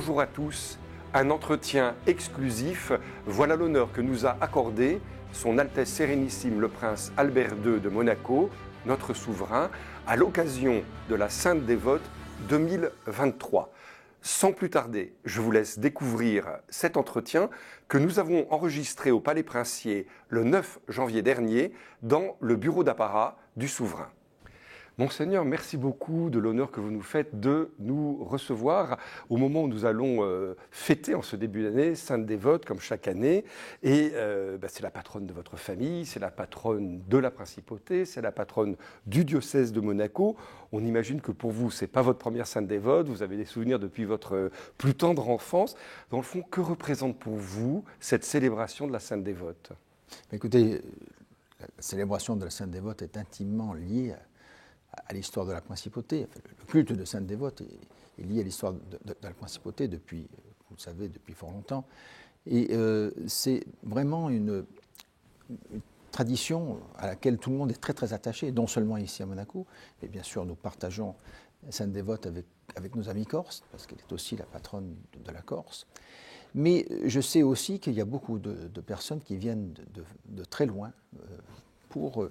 Bonjour à tous, un entretien exclusif, voilà l'honneur que nous a accordé Son Altesse Sérénissime le Prince Albert II de Monaco, notre souverain, à l'occasion de la Sainte Dévote 2023. Sans plus tarder, je vous laisse découvrir cet entretien que nous avons enregistré au Palais Princier le 9 janvier dernier dans le bureau d'apparat du souverain. Monseigneur, merci beaucoup de l'honneur que vous nous faites de nous recevoir au moment où nous allons fêter en ce début d'année Sainte Dévote comme chaque année. Et c'est la patronne de votre famille, c'est la patronne de la principauté, c'est la patronne du diocèse de Monaco. On imagine que pour vous, ce n'est pas votre première Sainte Dévote, vous avez des souvenirs depuis votre plus tendre enfance. Dans le fond, que représente pour vous cette célébration de la Sainte Dévote ? Écoutez, la célébration de la Sainte Dévote est intimement liée à l'histoire de la principauté. Enfin, le culte de Sainte Dévote est lié à l'histoire de la principauté depuis, vous le savez, depuis fort longtemps. Et c'est vraiment une tradition à laquelle tout le monde est très très attaché, non seulement ici à Monaco, mais bien sûr nous partageons Sainte Dévote avec nos amis corses, parce qu'elle est aussi la patronne de la Corse. Mais je sais aussi qu'il y a beaucoup de personnes qui viennent de très loin pour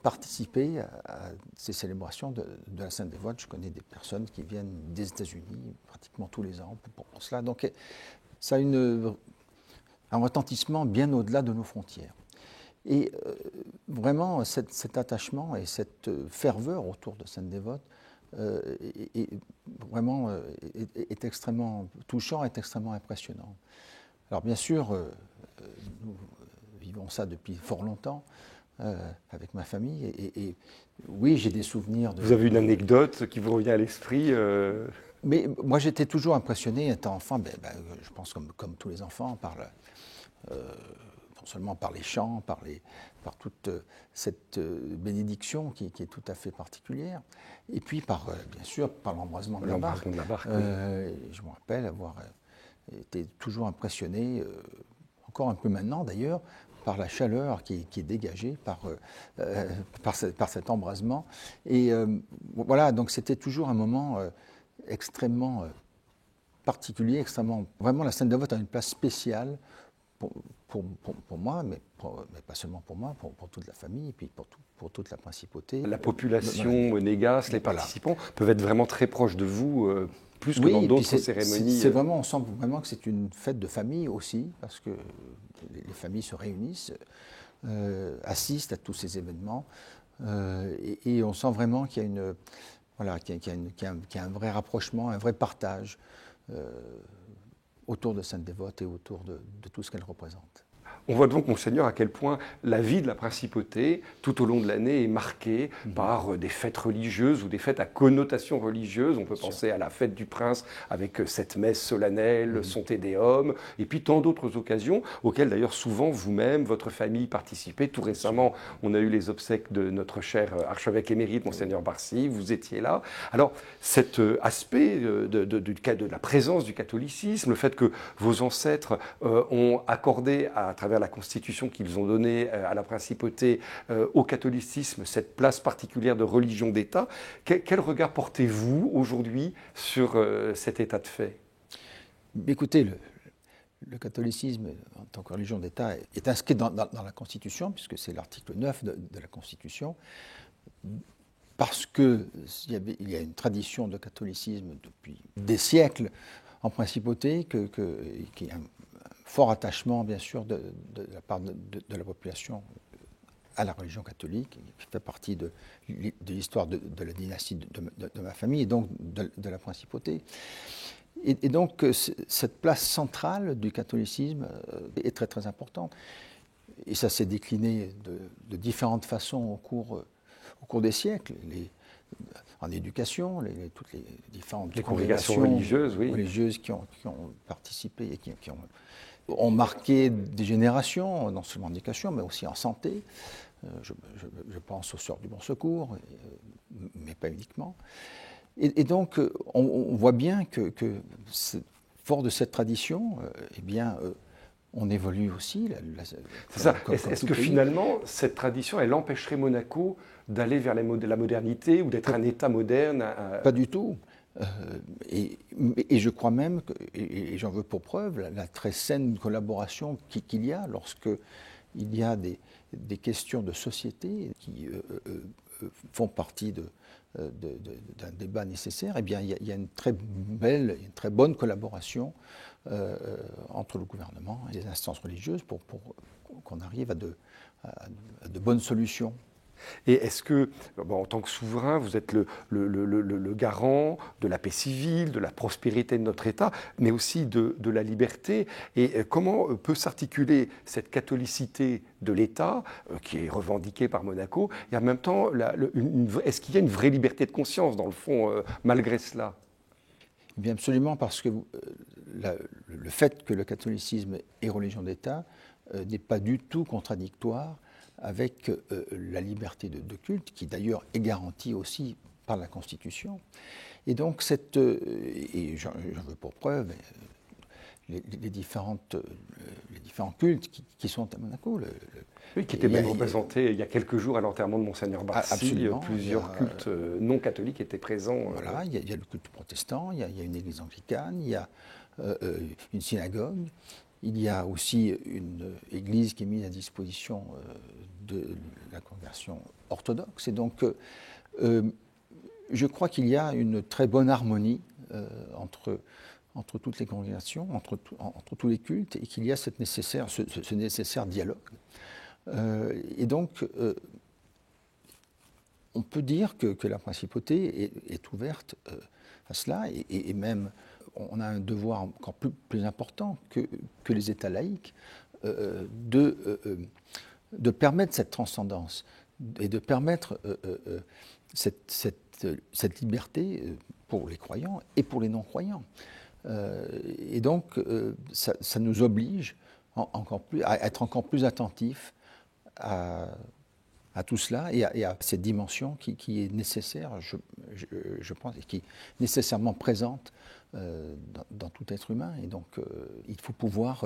participer à ces célébrations de la Sainte Dévote. Je connais des personnes qui viennent des États-Unis pratiquement tous les ans pour cela. Donc ça a un retentissement bien au-delà de nos frontières. Et vraiment, cet attachement et cette ferveur autour de Sainte Dévote est extrêmement touchant, est extrêmement impressionnant. Alors bien sûr, nous vivons ça depuis fort longtemps, avec ma famille, et oui, j'ai des souvenirs. Vous avez une anecdote qui vous revient à l'esprit Mais moi, j'étais toujours impressionné, étant enfant, je pense comme tous les enfants, non seulement par les chants, par toute cette bénédiction qui est tout à fait particulière, et puis bien sûr, par l'embrasement de la barque. Je me rappelle avoir été toujours impressionné, encore un peu maintenant d'ailleurs, par la chaleur qui est dégagée par cet embrasement. Et voilà, donc c'était toujours un moment extrêmement particulier, vraiment la Sainte Dévote a une place spéciale pour moi, mais pas seulement pour moi, pour toute la famille, et puis pour toute la principauté. La population monégasque, les participants peuvent être vraiment très proches de vous, plus que dans d'autres cérémonies. On sent vraiment que c'est une fête de famille aussi, parce que les familles se réunissent, assistent à tous ces événements, et on sent vraiment qu'il y a un vrai rapprochement, un vrai partage autour de Sainte Dévote et autour de tout ce qu'elle représente. On voit donc, Monseigneur, à quel point la vie de la principauté, tout au long de l'année, est marquée par des fêtes religieuses ou des fêtes à connotation religieuse. On peut penser à la fête du Prince avec cette messe solennelle, son Te Deum, et puis tant d'autres occasions auxquelles d'ailleurs souvent vous-même, votre famille participez. Tout récemment, on a eu les obsèques de notre cher archevêque émérite, Monseigneur Barcy, vous étiez là. Alors cet aspect de la présence du catholicisme, le fait que vos ancêtres ont accordé à travers la constitution qu'ils ont donnée à la principauté, au catholicisme, cette place particulière de religion d'État. Quel regard portez-vous aujourd'hui sur cet état de fait ? Écoutez, le catholicisme en tant que religion d'État est inscrit dans la Constitution, puisque c'est l'article 9 de la Constitution, parce qu'il y a une tradition de catholicisme depuis des siècles en principauté, qui est un fort attachement, bien sûr, de la part de la population à la religion catholique, qui fait partie de l'histoire de la dynastie de ma famille et donc de la principauté. Et donc, cette place centrale du catholicisme est très très importante. Et ça s'est décliné de différentes façons au cours des siècles. En éducation, toutes les différentes congrégations religieuses qui ont participé et qui ont marqué des générations, non seulement en éducation, mais aussi en santé. Je pense aux Sœurs du Bon Secours, mais pas uniquement. Et donc, on voit bien que fort de cette tradition, on évolue aussi. C'est ça. Est-ce que finalement, cette tradition, elle empêcherait Monaco d'aller vers la modernité ou d'être un État moderne ? Pas du tout. Et je crois même, et j'en veux pour preuve, la très saine collaboration qu'il y a lorsque il y a des questions de société qui font partie d'un débat nécessaire. Eh bien, il y a une très belle, une très bonne collaboration entre le gouvernement et les instances religieuses pour qu'on arrive à de bonnes solutions. Et est-ce que, en tant que souverain, vous êtes le garant de la paix civile, de la prospérité de notre État, mais aussi de la liberté? Et comment peut s'articuler cette catholicité de l'État, qui est revendiquée par Monaco, et en même temps, est-ce qu'il y a une vraie liberté de conscience, dans le fond, malgré cela? Eh bien absolument, parce que le fait que le catholicisme est religion d'État n'est pas du tout contradictoire avec la liberté de culte, qui d'ailleurs est garantie aussi par la Constitution. Et donc, et j'en veux pour preuve les différents cultes qui sont à Monaco. Oui, qui étaient même représentés il y a quelques jours à l'enterrement de Monseigneur Barcy. Plusieurs cultes non catholiques étaient présents. Voilà, il y a le culte protestant, il y a une église anglicane, il y a une synagogue. Il y a aussi une église qui est mise à disposition de la congrégation orthodoxe. Et donc, je crois qu'il y a une très bonne harmonie entre toutes les congrégations, entre tous les cultes, et qu'il y a ce nécessaire dialogue. Et donc, on peut dire que la principauté est ouverte à cela, et même on a un devoir encore plus important que les États laïcs de permettre cette transcendance et de permettre cette liberté pour les croyants et pour les non-croyants. Et donc, ça nous oblige à être encore plus attentifs à tout cela et à cette dimension qui est nécessaire, je pense, et qui est nécessairement présente dans tout être humain. Et donc, il faut pouvoir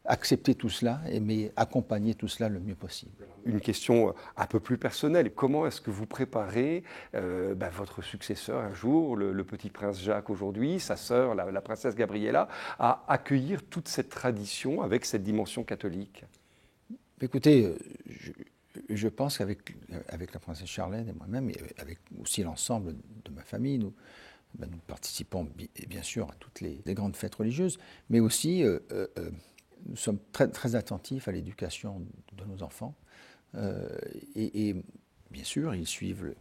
accepter tout cela, mais accompagner tout cela le mieux possible. Une question un peu plus personnelle. Comment est-ce que vous préparez votre successeur un jour, le petit prince Jacques aujourd'hui, sa sœur, la princesse Gabriella, à accueillir toute cette tradition avec cette dimension catholique? Écoutez, je pense qu'avec la princesse Charlène et moi-même, et avec aussi l'ensemble de ma famille, nous participons bien sûr à toutes les grandes fêtes religieuses, mais aussi nous sommes très, très attentifs à l'éducation de nos enfants. Et bien sûr, ils suivent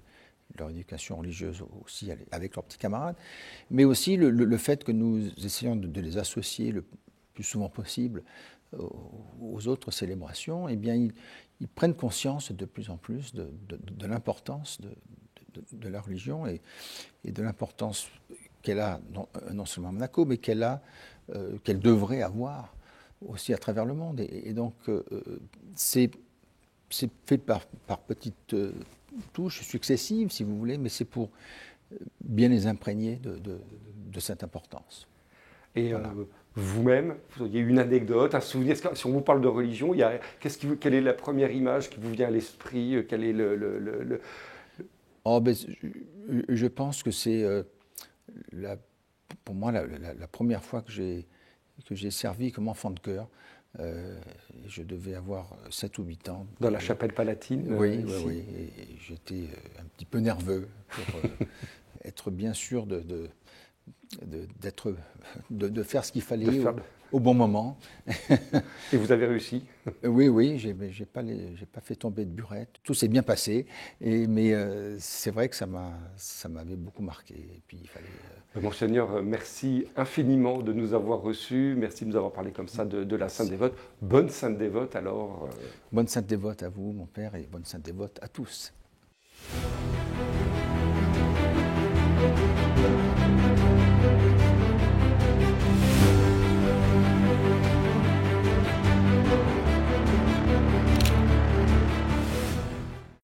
leur éducation religieuse aussi avec leurs petits camarades, mais aussi le fait que nous essayons de les associer le plus souvent possible aux autres célébrations, eh bien, ils prennent conscience de plus en plus de l'importance de la religion et de l'importance qu'elle a, non seulement à Monaco, mais qu'elle devrait avoir aussi à travers le monde. Et donc, c'est fait par petites touches successives, si vous voulez, mais c'est pour bien les imprégner de cette importance. Et voilà. Vous-même, vous auriez une anecdote, un souvenir? Si on vous parle de religion, quelle est la première image qui vous vient à l'esprit? Quel est je pense que c'est pour moi la première fois que j'ai servi comme enfant de chœur. Je devais avoir 7 ou 8 ans. Dans la chapelle palatine? Oui. Et j'étais un petit peu nerveux pour être bien sûr de faire ce qu'il fallait au bon moment. Et vous avez réussi? Oui, j'ai pas fait tomber de burette. Tout s'est bien passé, mais c'est vrai que ça m'avait beaucoup marqué. Et puis il fallait. Monseigneur, merci infiniment de nous avoir reçus. Merci de nous avoir parlé comme ça de la Sainte Dévote. Bonne Sainte Dévote alors. Bonne Sainte Dévote à vous, mon père, et bonne Sainte Dévote à tous.